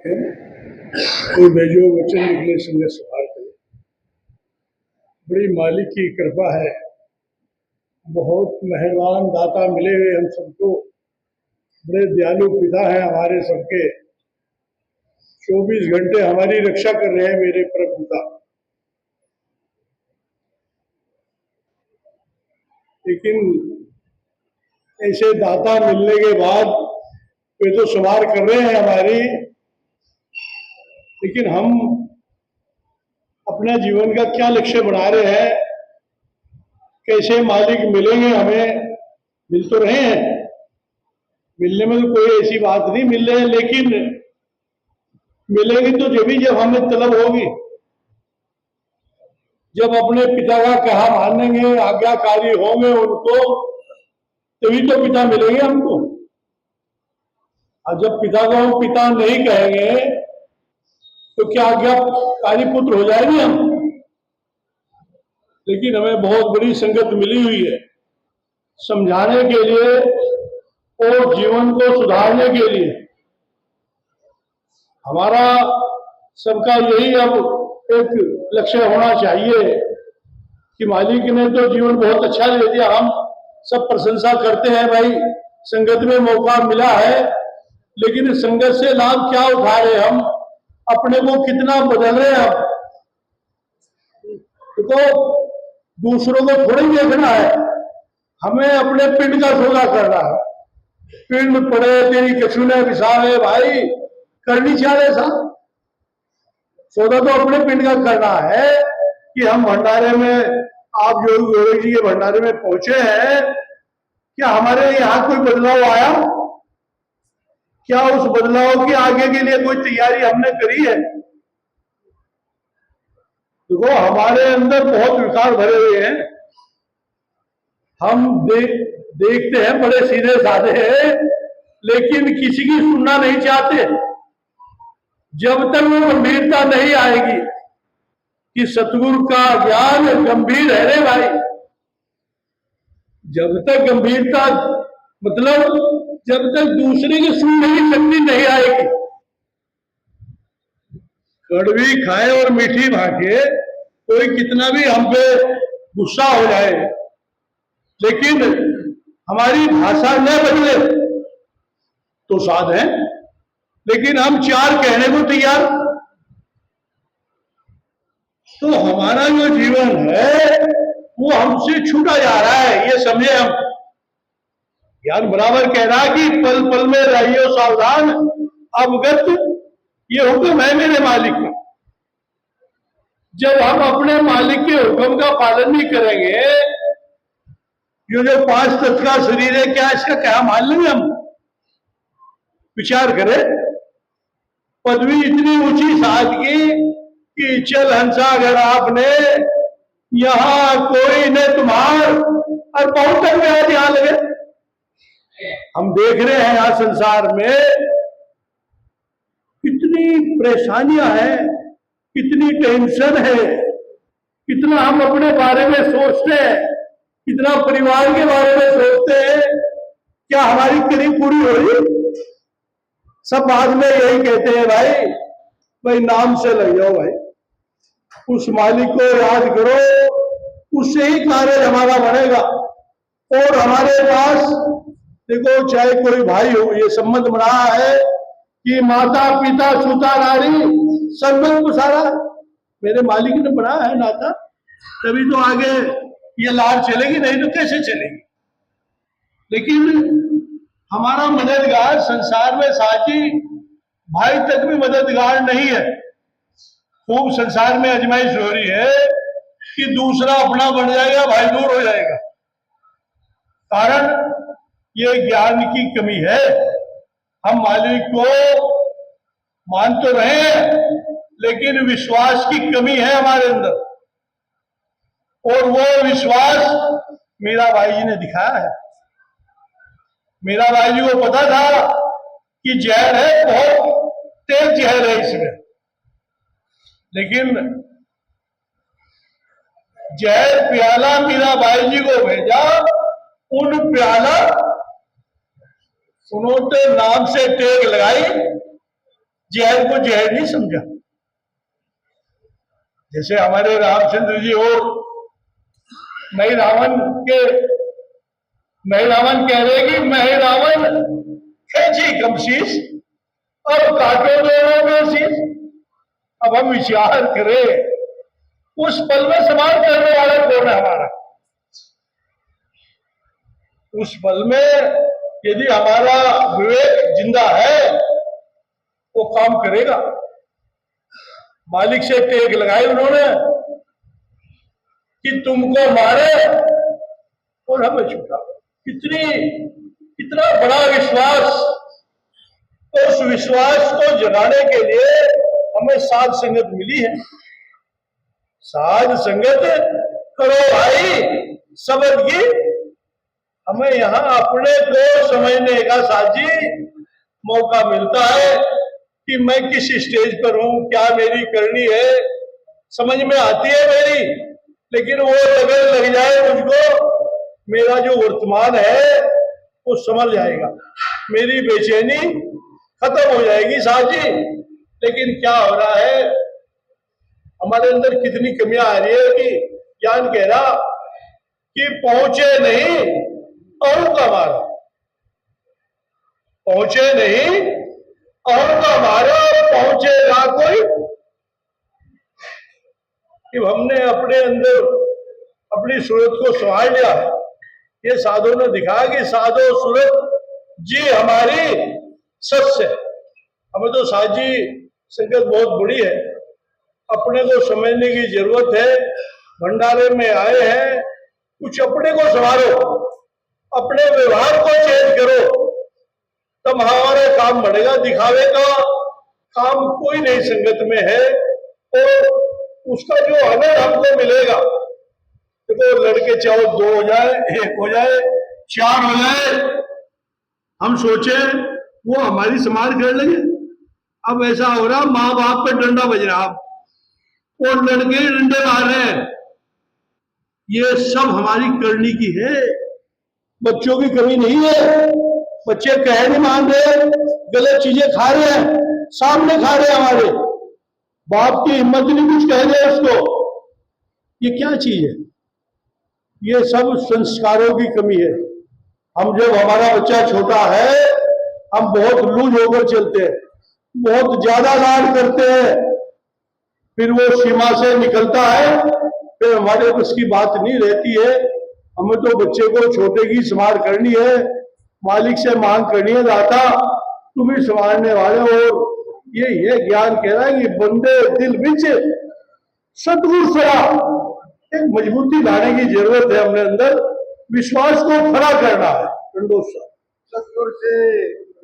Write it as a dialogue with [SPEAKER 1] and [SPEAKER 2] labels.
[SPEAKER 1] कोई भेजो वचन निकले संग सवार करे। बड़ी मालिक की कृपा है, बहुत मेहरबान दाता मिले हुए हम सबको। बड़े दयालु पिता हैं हमारे सबके, 24 घंटे हमारी रक्षा कर रहे हैं मेरे प्रभु पिता। लेकिन ऐसे दाता मिलने के बाद वे तो सवार कर रहे हैं हमारी, लेकिन हम अपने जीवन का क्या लक्ष्य बना रहे हैं, कैसे मालिक मिलेंगे हमें। मिल तो रहे हैं, मिलने में तो कोई ऐसी बात नहीं मिल रहे हैं, लेकिन मिलेंगे तो जब हमें तलब होगी, जब अपने पिता का कहा मानेंगे, आज्ञाकारी होंगे उनको, तभी तो पिता मिलेंगे हमको। और जब पिता को हम पिता नहीं कहेंगे तो क्या आज्ञाकारी पुत्र हो जाएंगे हम। लेकिन हमें बहुत बड़ी संगत मिली हुई है समझाने के लिए और जीवन को सुधारने के लिए। हमारा सबका यही अब एक लक्ष्य होना चाहिए कि मालिक ने तो जीवन बहुत अच्छा दे दिया, हम सब प्रशंसा करते हैं भाई, संगत में मौका मिला है, लेकिन संगत से लाभ क्या उठा रहे हम, अपने को कितना बदल रहे हैं हम। तो दूसरों को थोड़ी देखना है, हमें अपने पिंड का सौदा करना है। पिंड पड़े तेरी कछु ने विसावे, भाई करनी चाहिए साहब। सौदा तो अपने पिंड का करना है कि हम भंडारे में, आप जो गोरख जी के भंडारे में पहुंचे हैं, क्या हमारे यहाँ कोई बदलाव आया? क्या उस बदलाव के आगे के लिए कोई तैयारी हमने करी है? देखो हमारे अंदर बहुत विकार भरे हुए हैं, हम देखते हैं बड़े सीधे साधे हैं, लेकिन किसी की सुनना नहीं चाहते। जब तक वो गंभीरता नहीं आएगी कि सतगुरु का ज्ञान गंभीर है रे भाई, जब तक गंभीरता मतलब जब तक दूसरे की सुनने की शक्ति नहीं आएगी, कड़वी खाए और मीठी भागे, कोई कितना भी हम पे गुस्सा हो जाए, लेकिन हमारी भाषा न बदले तो साध है। लेकिन हम चार कहने को तैयार। तो हमारा जो जीवन है वो हमसे छूटा जा रहा है, ये समझे हम। ज्ञान बराबर कह रहा है कि पल पल में रहियो सावधान, अवगत ये हुक्म है मेरे मालिक का। जब हम अपने मालिक के हुक्म का पालन नहीं करेंगे, जो 5 तत्व का शरीर है, क्या इसका क्या मान लेंगे हम? विचार करें। पदवी इतनी ऊंची सादगी कि चल हंसा अगर आपने, यहां कोई न तुम्हार, और बहुत तक में आज यहां लगे। हम देख रहे हैं यहां संसार में कितनी परेशानियां हैं, कितनी टेंशन है, कितना हम अपने बारे में सोचते हैं, कितना परिवार के बारे में सोचते हैं। क्या हमारी करीब पूरी हो रही? सब बाद में यही कहते हैं भाई नाम से लग जाओ भाई, उस मालिक को याद करो, उससे ही कार्य हमारा बनेगा। और हमारे पास देखो, चाहे कोई भाई हो, ये संबंध बना है कि माता पिता सुता नारी संबंध को सारा मेरे मालिक ने बनाया है नाता, तभी तो आगे ये लाभ चलेगी, नहीं तो कैसे चलेगी। लेकिन हमारा मददगार संसार में साथी भाई तक भी मददगार नहीं है। खूब संसार में अजमाइश हो रही है कि दूसरा अपना बन जाएगा, भाई दूर हो जाएगा। कारण ये ज्ञान की कमी है। हम मालिक को मान तो रहे हैं, लेकिन विश्वास की कमी है हमारे अंदर। और वो विश्वास मीराबाई जी ने दिखाया है। मीराबाई जी को पता था कि जहर है, बहुत तेज जहर है इसमें, लेकिन जहर प्याला मीराबाई जी को भेजा, उन प्याला उन्होंने नाम से टेक लगाई, जहर को जहर नहीं समझा। जैसे हमारे रामचंद्र जी और नहीं रावण कह रहे कि मैं रावण खेची कमशीस और काटो दोनों में शीश। अब हम विचार करें उस पल में सवाल करने वाला कौन है हमारा। उस पल में यदि हमारा विवेक जिंदा है वो काम करेगा। मालिक से टेक लगाई उन्होंने कि तुमको मारे और हमें छूटा। कितना बड़ा विश्वास। तो उस विश्वास को जगाने के लिए हमें साध संगत मिली है। साध संगत करो भाई सबद की। हमें यहां अपने को समझने का साजी मौका मिलता है कि मैं किस स्टेज पर हूं, क्या मेरी करनी है, समझ में आती है मेरी। लेकिन वो अगर लग जाए मुझको, मेरा जो वर्तमान है वो समझ जाएगा, मेरी बेचैनी खत्म हो जाएगी साजी। लेकिन क्या हो रहा है, हमारे अंदर कितनी कमियां आ रही है कि ज्ञान कह रहा कि पहुंचे नहीं और का मारा, पहुंचे नहीं और का मारा, पहुंचेगा कोई। कि हमने अपने अंदर अपनी सूरत को संभाल लिया। ये साधु ने दिखाया कि साधो सूरत जी हमारी सच है। हमें तो साजी संगत बहुत बड़ी है, अपने को समझने की जरूरत है। भंडारे में आए हैं, कुछ अपने को संभालो, अपने व्यवहार को चेंज करो, तब हमारा काम बढ़ेगा। दिखावे का काम कोई नहीं संगत में है और उसका जो हमें हमको मिलेगा। देखो लड़के चाहे 2 हो जाए, 1 हो जाए, 4 हो जाए, हम सोचे वो हमारी संभाल कर लगे। अब ऐसा हो रहा माँ बाप पे डंडा बज रहा और लड़के डंडे मार रहे हैं। ये सब हमारी करनी की है, बच्चों की कमी नहीं है। बच्चे कह नहीं मान रहे, गलत चीजें खा रहे हैं, सामने खा रहे हैं, हमारे बाप की हिम्मत नहीं कुछ कह दे उसको। ये क्या चीज है? ये सब संस्कारों की कमी है। हम जब हमारा बच्चा छोटा है हम बहुत लूज होकर चलते हैं, बहुत ज्यादा लाड करते हैं, फिर वो सीमा से निकलता है, फिर हमारे बस की बात नहीं रहती है। हमें तो बच्चे को छोटे की संभाल करनी है, मालिक से मांग करनी है, दाता तुम ही संभालने वाले हो। ये ज्ञान कह रहा है कि बंदे दिल विच सतगुरु सरा। एक मजबूती लाने की जरूरत है, हमने अंदर विश्वास को खड़ा करना है। सतगुरु से